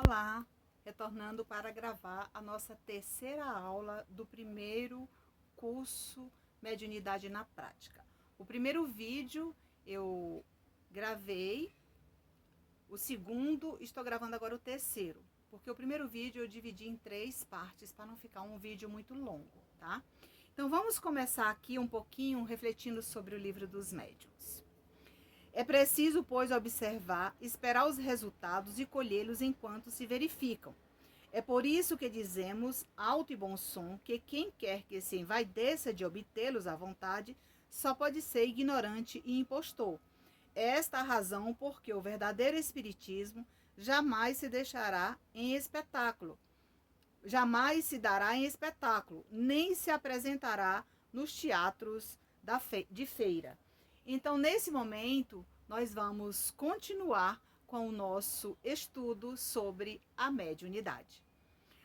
Olá, retornando para gravar a nossa terceira aula do primeiro curso Mediunidade na Prática. O primeiro vídeo eu gravei, o segundo estou gravando agora o terceiro, porque o primeiro vídeo eu dividi em 3 partes para não ficar um vídeo muito longo, tá? Então vamos começar aqui um pouquinho refletindo sobre o livro dos médiuns. É preciso, pois, observar, esperar os resultados e colhê-los enquanto se verificam. É por isso que dizemos, alto e bom som, que quem quer que se envaideça de obtê-los à vontade, só pode ser ignorante e impostor. Esta a razão porque o verdadeiro espiritismo jamais se deixará em espetáculo, jamais se dará em espetáculo, nem se apresentará nos teatros de feira. Então, nesse momento, nós vamos continuar com o nosso estudo sobre a mediunidade.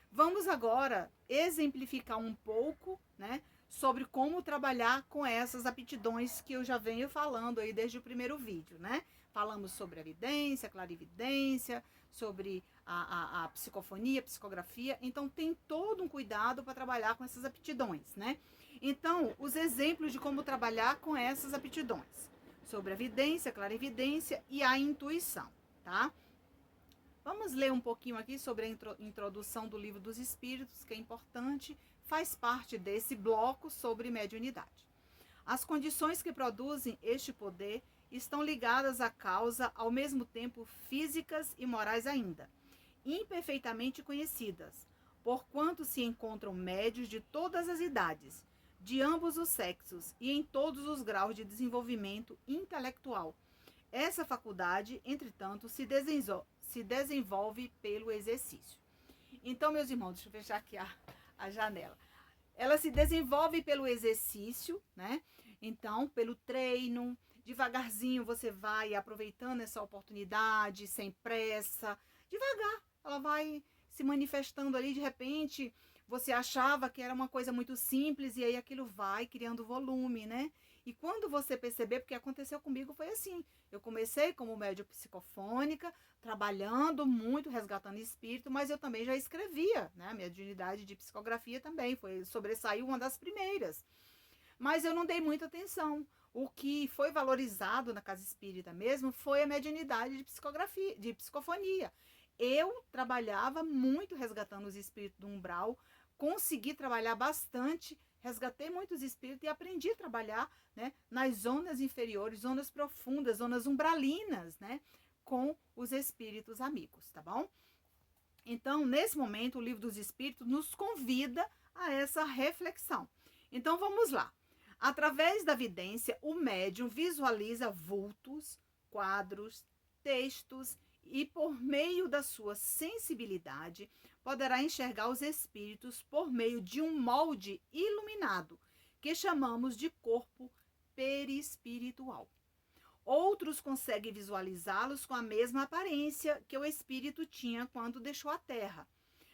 Vamos agora exemplificar um pouco, né, sobre como trabalhar com essas aptidões que eu já venho falando aí desde o primeiro vídeo, né? Falamos sobre a vidência, a clarividência, sobre a psicofonia, a psicografia. Então, tem todo um cuidado para trabalhar com essas aptidões, né? Então, os exemplos de como trabalhar com essas aptidões. Sobre a vidência, a clarividência e a intuição, tá? Vamos ler um pouquinho aqui sobre a introdução do Livro dos Espíritos, que é importante, faz parte desse bloco sobre mediunidade. As condições que produzem este poder estão ligadas à causa, ao mesmo tempo físicas e morais ainda, imperfeitamente conhecidas, porquanto se encontram médios de todas as idades, de ambos os sexos e em todos os graus de desenvolvimento intelectual. Essa faculdade, entretanto, se desenvolve pelo exercício. Então, meus irmãos, deixa eu fechar aqui a janela. Ela se desenvolve pelo exercício, né? Então, pelo treino, devagarzinho você vai aproveitando essa oportunidade, sem pressa, devagar. Ela vai se manifestando ali, de repente, você achava que era uma coisa muito simples e aí aquilo vai criando volume, né? E quando você perceber, porque aconteceu comigo, foi assim. Eu comecei como médium psicofônica, trabalhando muito, resgatando espírito, mas eu também já escrevia, né? A minha mediunidade de psicografia também sobressaiu uma das primeiras. Mas eu não dei muita atenção. O que foi valorizado na casa espírita mesmo foi a mediunidade de psicografia, de psicofonia. Eu trabalhava muito resgatando os espíritos do umbral, consegui trabalhar bastante, resgatei muitos espíritos e aprendi a trabalhar, né, nas zonas inferiores, zonas profundas, zonas umbralinas, né, com os espíritos amigos, tá bom? Então, nesse momento, o Livro dos Espíritos nos convida a essa reflexão. Então, vamos lá. Através da vidência, o médium visualiza vultos, quadros, textos e, por meio da sua sensibilidade, poderá enxergar os espíritos por meio de um molde iluminado, que chamamos de corpo perispiritual. Outros conseguem visualizá-los com a mesma aparência que o espírito tinha quando deixou a terra,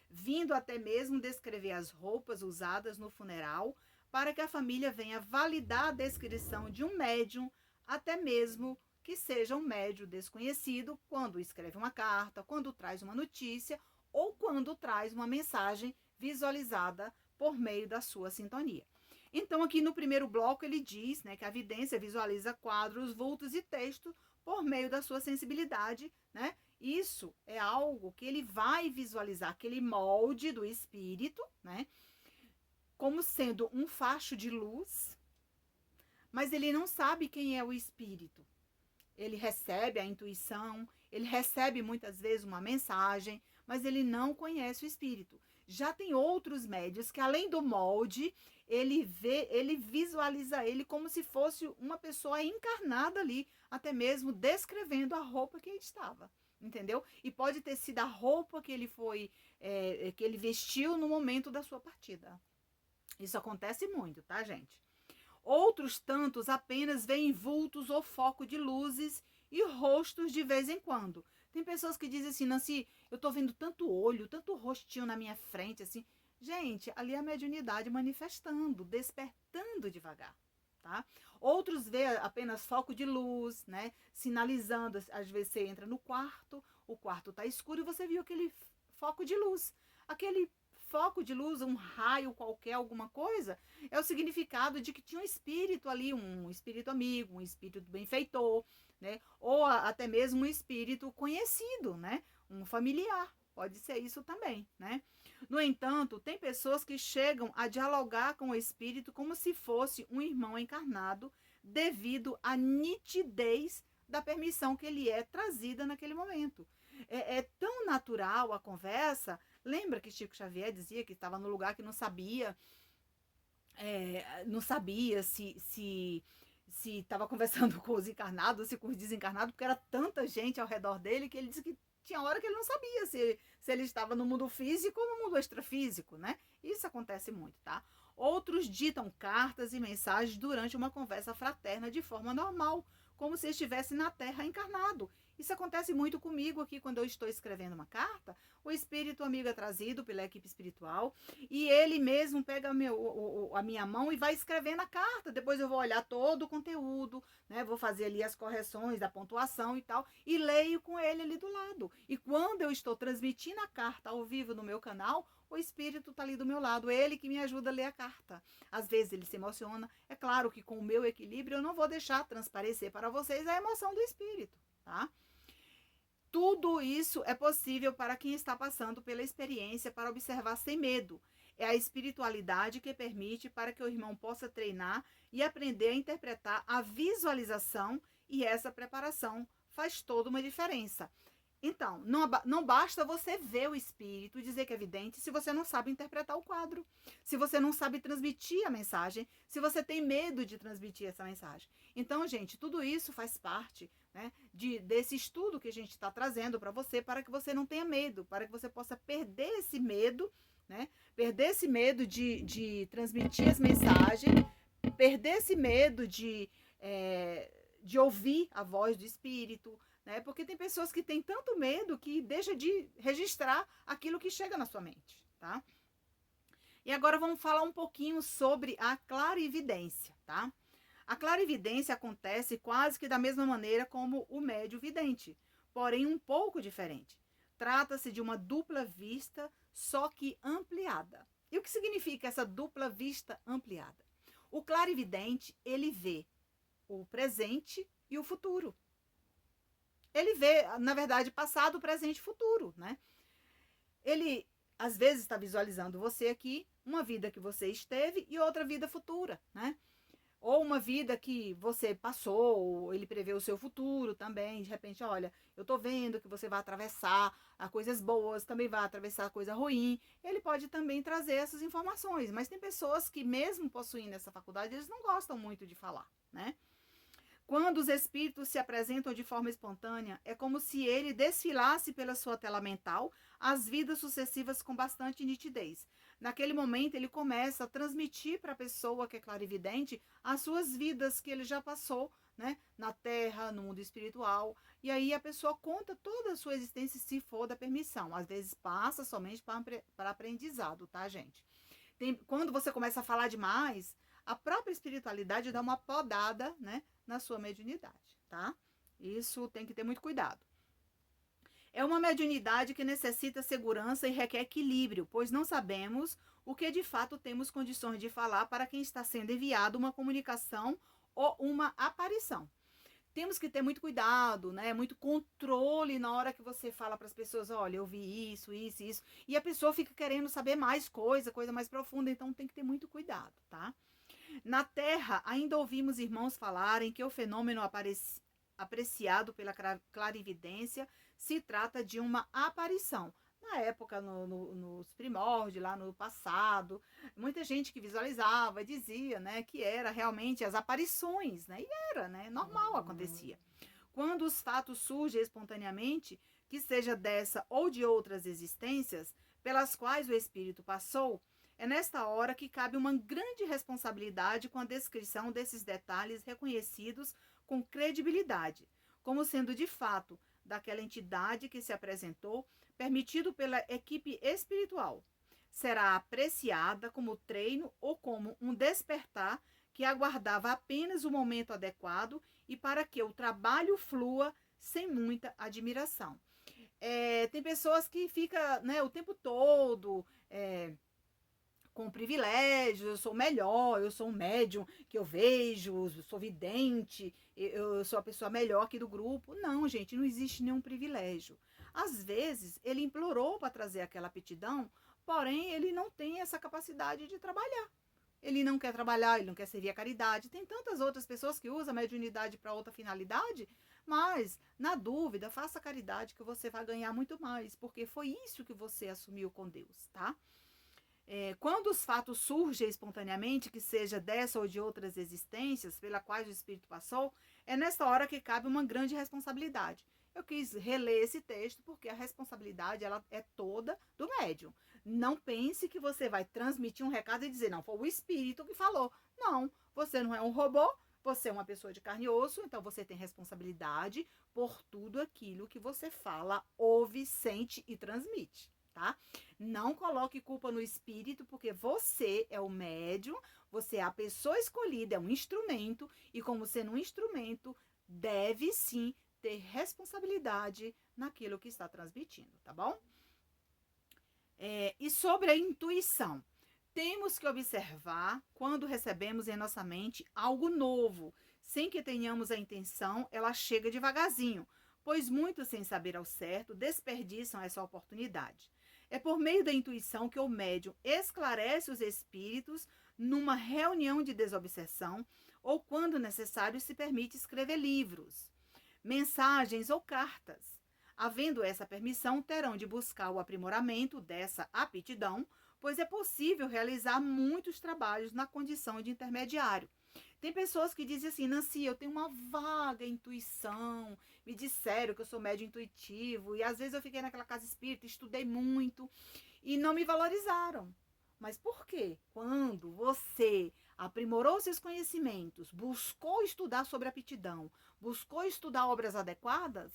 vindo até mesmo descrever as roupas usadas no funeral, para que a família venha validar a descrição de um médium, até mesmo que seja um médium desconhecido, quando escreve uma carta, quando traz uma notícia ou quando traz uma mensagem visualizada por meio da sua sintonia. Então, aqui no primeiro bloco, ele diz, né, que a vidência visualiza quadros, vultos e texto por meio da sua sensibilidade, né? Isso é algo que ele vai visualizar, aquele molde do espírito, né? Como sendo um facho de luz, mas ele não sabe quem é o espírito. Ele recebe a intuição, ele recebe muitas vezes uma mensagem, mas ele não conhece o espírito. Já tem outros médios que, além do molde, ele visualiza ele como se fosse uma pessoa encarnada ali, até mesmo descrevendo a roupa que ele estava, entendeu? E pode ter sido a roupa que que ele vestiu no momento da sua partida. Isso acontece muito, tá, gente? Outros tantos apenas veem vultos ou foco de luzes e rostos de vez em quando. Tem pessoas que dizem assim, Nancy, eu tô vendo tanto olho, tanto rostinho na minha frente, assim. Gente, ali é a mediunidade manifestando, despertando devagar, tá? Outros vê apenas foco de luz, né? Sinalizando, às vezes você entra no quarto, o quarto tá escuro e você viu aquele foco de luz. Aquele foco de luz, um raio qualquer, alguma coisa, é o significado de que tinha um espírito ali, um espírito amigo, um espírito benfeitor, né? Ou até mesmo um espírito conhecido, né? Um familiar. Pode ser isso também, né? No entanto, tem pessoas que chegam a dialogar com o espírito como se fosse um irmão encarnado, devido à nitidez da permissão que ele é trazida naquele momento. É tão natural a conversa. Lembra que Chico Xavier dizia que estava no lugar que não sabia, não sabia se estava conversando com os encarnados, se com os desencarnados, porque era tanta gente ao redor dele que ele disse que tinha hora que ele não sabia se ele estava no mundo físico ou no mundo extrafísico, né? Isso acontece muito, tá? Outros ditam cartas e mensagens durante uma conversa fraterna de forma normal, como se estivesse na Terra encarnado. Isso acontece muito comigo aqui quando eu estou escrevendo uma carta. O espírito amigo é trazido pela equipe espiritual e ele mesmo pega a minha mão e vai escrevendo a carta. Depois eu vou olhar todo o conteúdo, né? Vou fazer ali as correções da pontuação e tal, e leio com ele ali do lado. E quando eu estou transmitindo a carta ao vivo no meu canal, o espírito está ali do meu lado, ele que me ajuda a ler a carta. Às vezes ele se emociona. É claro que com o meu equilíbrio eu não vou deixar transparecer para vocês a emoção do espírito, tá? Tudo isso é possível para quem está passando pela experiência para observar sem medo. É a espiritualidade que permite para que o irmão possa treinar e aprender a interpretar a visualização, e essa preparação faz toda uma diferença. Então, não basta você ver o espírito, dizer que é evidente, se você não sabe interpretar o quadro, se você não sabe transmitir a mensagem, se você tem medo de transmitir essa mensagem. Então, gente, tudo isso faz parte, né, desse estudo que a gente está trazendo para que você não tenha medo, para que você possa perder esse medo, né, perder esse medo de transmitir as mensagens, perder esse medo de ouvir a voz do espírito, né? Porque tem pessoas que têm tanto medo que deixa de registrar aquilo que chega na sua mente, tá? E agora vamos falar um pouquinho sobre a clarividência, tá? A clarividência acontece quase que da mesma maneira como o médio vidente, porém um pouco diferente. Trata-se de uma dupla vista, só que ampliada. E o que significa essa dupla vista ampliada? O clarividente, ele vê o presente e o futuro. Ele vê, na verdade, passado, presente e futuro, né? Ele, às vezes, está visualizando você aqui, uma vida que você esteve e outra vida futura, né? Ou uma vida que você passou, ou ele prevê o seu futuro também. De repente, olha, eu tô vendo que você vai atravessar a coisas boas, também vai atravessar a coisa ruim. Ele pode também trazer essas informações. Mas tem pessoas que, mesmo possuindo essa faculdade, eles não gostam muito de falar, né? Quando os espíritos se apresentam de forma espontânea, é como se ele desfilasse pela sua tela mental as vidas sucessivas com bastante nitidez. Naquele momento, ele começa a transmitir para a pessoa que é clarividente as suas vidas que ele já passou, né, na Terra, no mundo espiritual. E aí a pessoa conta toda a sua existência, se for da permissão. Às vezes passa somente para aprendizado, tá, gente? Quando você começa a falar demais, a própria espiritualidade dá uma podada, né, na sua mediunidade, tá? Isso tem que ter muito cuidado. É uma mediunidade que necessita segurança e requer equilíbrio, pois não sabemos o que de fato temos condições de falar para quem está sendo enviado uma comunicação ou uma aparição. Temos que ter muito cuidado, né? Muito controle na hora que você fala para as pessoas, olha, eu vi isso, isso, isso. E a pessoa fica querendo saber mais coisa mais profunda, então tem que ter muito cuidado, tá? Na Terra, ainda ouvimos irmãos falarem que o fenômeno apreciado pela clarividência se trata de uma aparição. Na época, nos primórdios, lá no passado, muita gente que visualizava dizia, né, que era realmente as aparições, né? E era, né? Normal, acontecia. Quando os fatos surgem espontaneamente, que seja dessa ou de outras existências, pelas quais o espírito passou, é nesta hora que cabe uma grande responsabilidade com a descrição desses detalhes reconhecidos com credibilidade, como sendo de fato daquela entidade que se apresentou, permitido pela equipe espiritual. Será apreciada como treino ou como um despertar que aguardava apenas o momento adequado e para que o trabalho flua sem muita admiração. Tem pessoas que ficam, né, o tempo todo com privilégios, eu sou melhor, eu sou um médium que eu vejo, eu sou vidente, eu sou a pessoa melhor aqui do grupo. Não, gente, não existe nenhum privilégio. Às vezes, ele implorou para trazer aquela aptidão, porém, ele não tem essa capacidade de trabalhar. Ele não quer trabalhar, ele não quer servir a caridade. Tem tantas outras pessoas que usam a mediunidade para outra finalidade, mas, na dúvida, faça caridade que você vai ganhar muito mais, porque foi isso que você assumiu com Deus, tá? Quando os fatos surgem espontaneamente, que seja dessa ou de outras existências pela quais o espírito passou, é nessa hora que cabe uma grande responsabilidade. Eu quis reler esse texto porque a responsabilidade ela é toda do médium. Não pense que você vai transmitir um recado e dizer, não, foi o espírito que falou. Não, você não é um robô, você é uma pessoa de carne e osso, então você tem responsabilidade por tudo aquilo que você fala, ouve, sente e transmite. Tá? Não coloque culpa no espírito, porque você é o médium, você é a pessoa escolhida, é um instrumento, e como sendo um instrumento, deve sim ter responsabilidade naquilo que está transmitindo, tá bom? E sobre a intuição, temos que observar quando recebemos em nossa mente algo novo, sem que tenhamos a intenção, ela chega devagarzinho, pois muitos, sem saber ao certo, desperdiçam essa oportunidade. É por meio da intuição que o médium esclarece os espíritos numa reunião de desobsessão ou, quando necessário, se permite escrever livros, mensagens ou cartas. Havendo essa permissão, terão de buscar o aprimoramento dessa aptidão, pois é possível realizar muitos trabalhos na condição de intermediário. Tem pessoas que dizem assim, Nancy, eu tenho uma vaga intuição, me disseram que eu sou médio intuitivo, e às vezes eu fiquei naquela casa espírita, estudei muito, e não me valorizaram. Mas por quê? Quando você aprimorou seus conhecimentos, buscou estudar sobre aptidão, buscou estudar obras adequadas,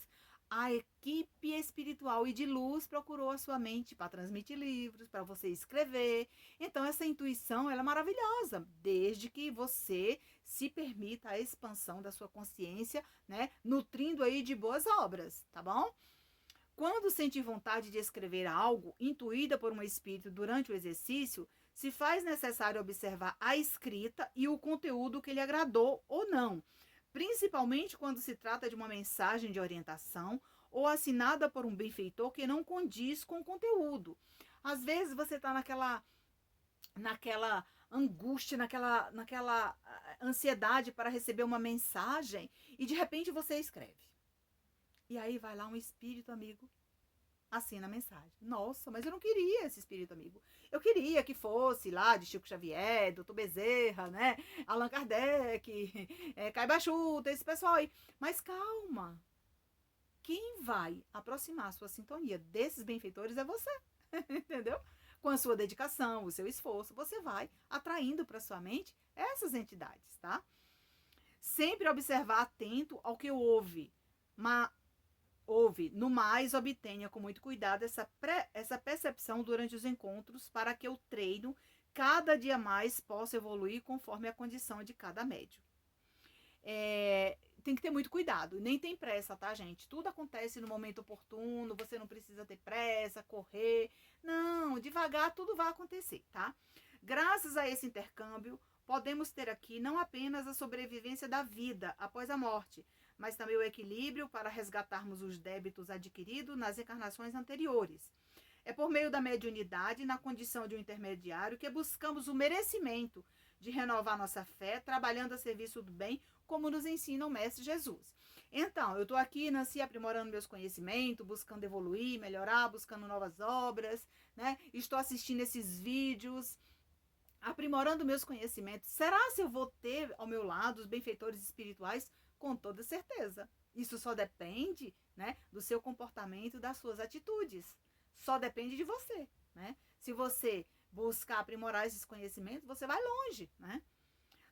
a equipe espiritual e de luz procurou a sua mente para transmitir livros, para você escrever. Então, essa intuição ela é maravilhosa, desde que você se permita a expansão da sua consciência, né? Nutrindo aí de boas obras, tá bom? Quando sentir vontade de escrever algo, intuída por um espírito durante o exercício, se faz necessário observar a escrita e o conteúdo que lhe agradou ou não, principalmente quando se trata de uma mensagem de orientação ou assinada por um benfeitor que não condiz com o conteúdo. Às vezes você está naquela angústia, naquela ansiedade para receber uma mensagem e de repente você escreve. E aí vai lá um espírito amigo, assina a mensagem. Nossa, mas eu não queria esse espírito amigo. Eu queria que fosse lá de Chico Xavier, Dr. Bezerra, né? Allan Kardec, Caiba Chuta, esse pessoal aí. Mas calma. Quem vai aproximar a sua sintonia desses benfeitores é você. Entendeu? Com a sua dedicação, o seu esforço, você vai atraindo para sua mente essas entidades, tá? Sempre observar atento ao que ouve. No mais, obtenha com muito cuidado essa percepção durante os encontros para que o treino cada dia mais possa evoluir conforme a condição de cada médium. Tem que ter muito cuidado, nem tem pressa, tá, gente? Tudo acontece no momento oportuno, você não precisa ter pressa, correr. Não, devagar tudo vai acontecer, tá? Graças a esse intercâmbio, podemos ter aqui não apenas a sobrevivência da vida após a morte, mas também o equilíbrio para resgatarmos os débitos adquiridos nas encarnações anteriores. É por meio da mediunidade, na condição de um intermediário, que buscamos o merecimento de renovar nossa fé, trabalhando a serviço do bem, como nos ensina o Mestre Jesus. Então, eu estou aqui, Nancy, aprimorando meus conhecimentos, buscando evoluir, melhorar, buscando novas obras, né? Estou assistindo esses vídeos, aprimorando meus conhecimentos. Será se eu vou ter ao meu lado os benfeitores espirituais? Com toda certeza. Isso só depende, né, do seu comportamento, das suas atitudes. Só depende de você, né? Se você buscar aprimorar esses conhecimentos, você vai longe, né?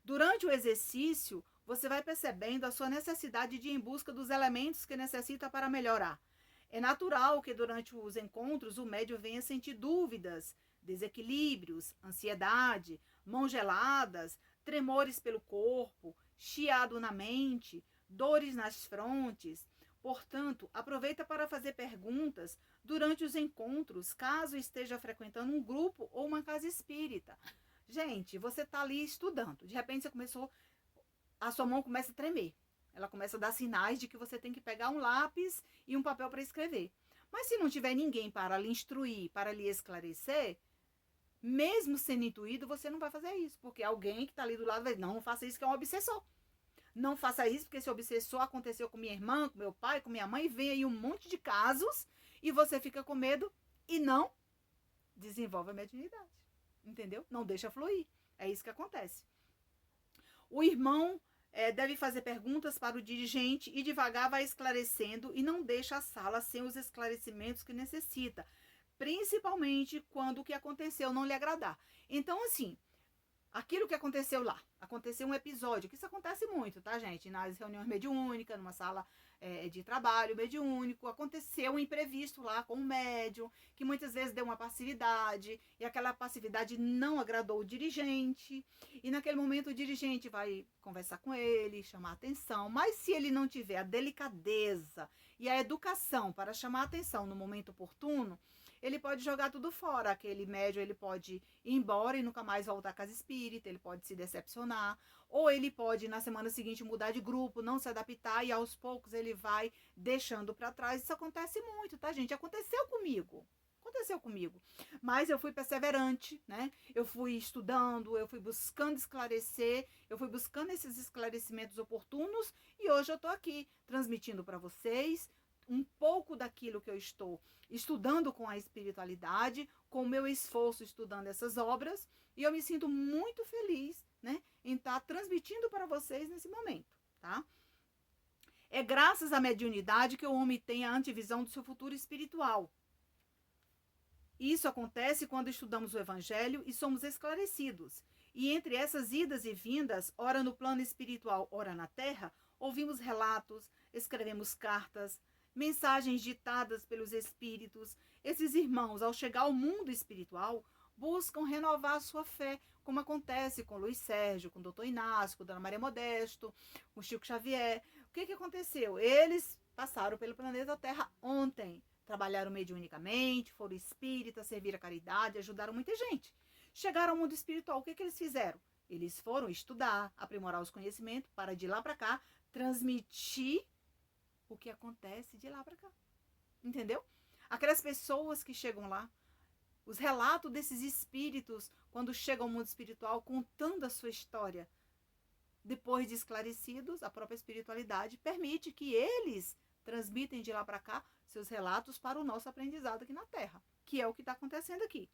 Durante o exercício, você vai percebendo a sua necessidade de ir em busca dos elementos que necessita para melhorar. É natural que durante os encontros o médium venha sentir dúvidas, desequilíbrios, ansiedade, mãos geladas, tremores pelo corpo, chiado na mente, dores nas frontes. Portanto, aproveita para fazer perguntas durante os encontros, caso esteja frequentando um grupo ou uma casa espírita. Gente, você está ali estudando, de repente a sua mão começa a tremer. Ela começa a dar sinais de que você tem que pegar um lápis e um papel para escrever. Mas se não tiver ninguém para lhe instruir, para lhe esclarecer, mesmo sendo intuído, você não vai fazer isso, porque alguém que está ali do lado vai dizer, não faça isso que é um obsessor. Não faça isso porque esse obsessor aconteceu com minha irmã, com meu pai, com minha mãe, vem aí um monte de casos e você fica com medo e não desenvolve a mediunidade. Entendeu? Não deixa fluir. É isso que acontece. O irmão deve fazer perguntas para o dirigente e devagar vai esclarecendo e não deixa a sala sem os esclarecimentos que necessita, principalmente quando o que aconteceu não lhe agradar. Então, assim, aquilo que aconteceu lá, aconteceu um episódio, que isso acontece muito, tá, gente? Nas reuniões mediúnicas, numa sala de trabalho mediúnico, aconteceu um imprevisto lá com o médium, que muitas vezes deu uma passividade, e aquela passividade não agradou o dirigente, e naquele momento o dirigente vai conversar com ele, chamar a atenção, mas se ele não tiver a delicadeza e a educação para chamar a atenção no momento oportuno, ele pode jogar tudo fora. Aquele médium, ele pode ir embora e nunca mais voltar à casa espírita, ele pode se decepcionar, ou ele pode, na semana seguinte, mudar de grupo, não se adaptar, e aos poucos ele vai deixando para trás. Isso acontece muito, tá, gente? Aconteceu comigo. Mas eu fui perseverante, né? Eu fui estudando, eu fui buscando esclarecer, eu fui buscando esses esclarecimentos oportunos, e hoje eu tô aqui transmitindo para vocês um pouco daquilo que eu estou estudando com a espiritualidade, com o meu esforço estudando essas obras, e eu me sinto muito feliz, né, em estar transmitindo para vocês nesse momento, tá? É graças à mediunidade que o homem tem a antevisão do seu futuro espiritual. Isso acontece quando estudamos o Evangelho e somos esclarecidos. E entre essas idas e vindas, ora no plano espiritual, ora na terra, ouvimos relatos, escrevemos cartas, mensagens ditadas pelos espíritos. Esses irmãos, ao chegar ao mundo espiritual, buscam renovar a sua fé, como acontece com Luiz Sérgio, com o Dr. Inácio, com Dona Maria Modesto, com Chico Xavier. O que aconteceu? Eles passaram pelo planeta Terra ontem, trabalharam mediunicamente, foram espíritas, serviram a caridade, ajudaram muita gente. Chegaram ao mundo espiritual, o que eles fizeram? Eles foram estudar, aprimorar os conhecimentos, para de lá para cá transmitir o que acontece de lá para cá. Entendeu? Aquelas pessoas que chegam lá, os relatos desses espíritos, quando chegam ao mundo espiritual, contando a sua história, depois de esclarecidos, a própria espiritualidade permite que eles transmitem de lá para cá seus relatos para o nosso aprendizado aqui na Terra, que é o que está acontecendo aqui.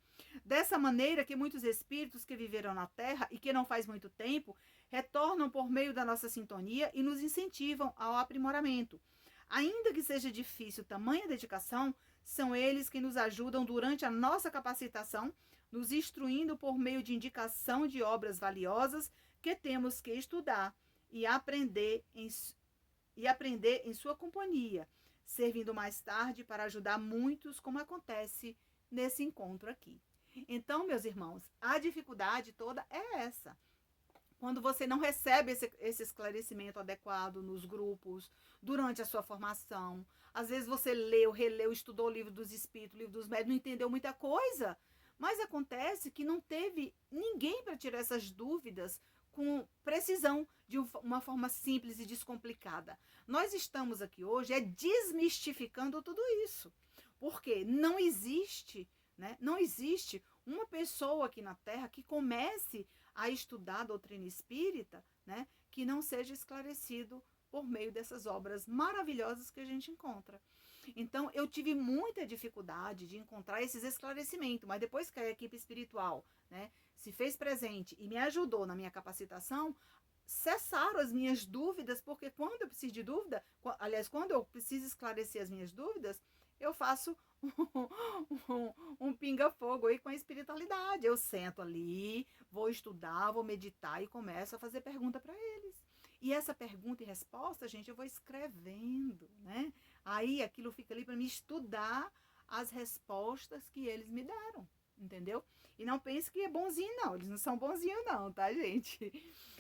Dessa maneira que muitos espíritos que viveram na Terra e que não faz muito tempo, retornam por meio da nossa sintonia e nos incentivam ao aprimoramento. Ainda que seja difícil tamanha dedicação, são eles que nos ajudam durante a nossa capacitação, nos instruindo por meio de indicação de obras valiosas que temos que estudar e aprender em sua companhia, servindo mais tarde para ajudar muitos, como acontece nesse encontro aqui. Então, meus irmãos, a dificuldade toda é essa. Quando você não recebe esse esclarecimento adequado nos grupos, durante a sua formação, às vezes você leu, releu, estudou o livro dos espíritos, o livro dos médiuns, não entendeu muita coisa, mas acontece que não teve ninguém para tirar essas dúvidas com precisão, de uma forma simples e descomplicada. Nós estamos aqui hoje desmistificando tudo isso, porque não existe, né? Não existe uma pessoa aqui na Terra que comece a estudar a doutrina espírita, né, que não seja esclarecido por meio dessas obras maravilhosas que a gente encontra. Então, eu tive muita dificuldade de encontrar esses esclarecimentos, mas depois que a equipe espiritual, né, se fez presente e me ajudou na minha capacitação, cessaram as minhas dúvidas, porque quando eu preciso de dúvida, aliás, quando eu preciso esclarecer as minhas dúvidas, eu faço um pinga-fogo aí com a espiritualidade. Eu sento ali, vou estudar, vou meditar e começo a fazer pergunta para eles. E essa pergunta e resposta, gente, eu vou escrevendo, né? Aí aquilo fica ali para me estudar as respostas que eles me deram, entendeu? E não pense que é bonzinho, não. Eles não são bonzinhos, não, tá, gente?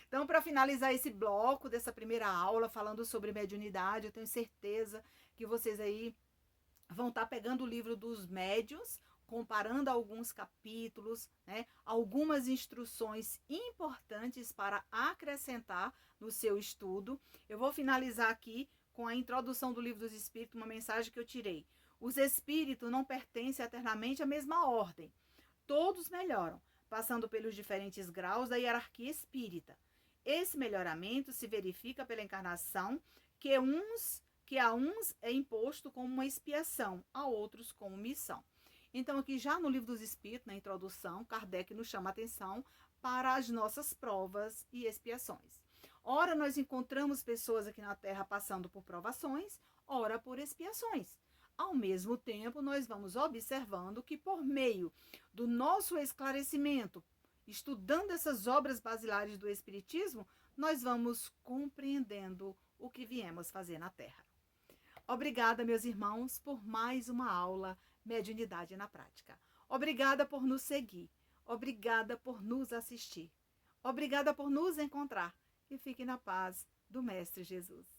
Então, para finalizar esse bloco dessa primeira aula, falando sobre mediunidade, eu tenho certeza que vocês aí vão estar pegando o livro dos médiuns, comparando alguns capítulos, né, algumas instruções importantes para acrescentar no seu estudo. Eu vou finalizar aqui com a introdução do Livro dos Espíritos, uma mensagem que eu tirei. Os espíritos não pertencem eternamente à mesma ordem. Todos melhoram, passando pelos diferentes graus da hierarquia espírita. Esse melhoramento se verifica pela encarnação que a uns é imposto como uma expiação, a outros como missão. Então, aqui já no Livro dos Espíritos, na introdução, Kardec nos chama a atenção para as nossas provas e expiações. Ora, nós encontramos pessoas aqui na Terra passando por provações, ora por expiações. Ao mesmo tempo, nós vamos observando que por meio do nosso esclarecimento, estudando essas obras basilares do Espiritismo, nós vamos compreendendo o que viemos fazer na Terra. Obrigada, meus irmãos, por mais uma aula Mediunidade na Prática. Obrigada por nos seguir. Obrigada por nos assistir. Obrigada por nos encontrar. E fique na paz do Mestre Jesus.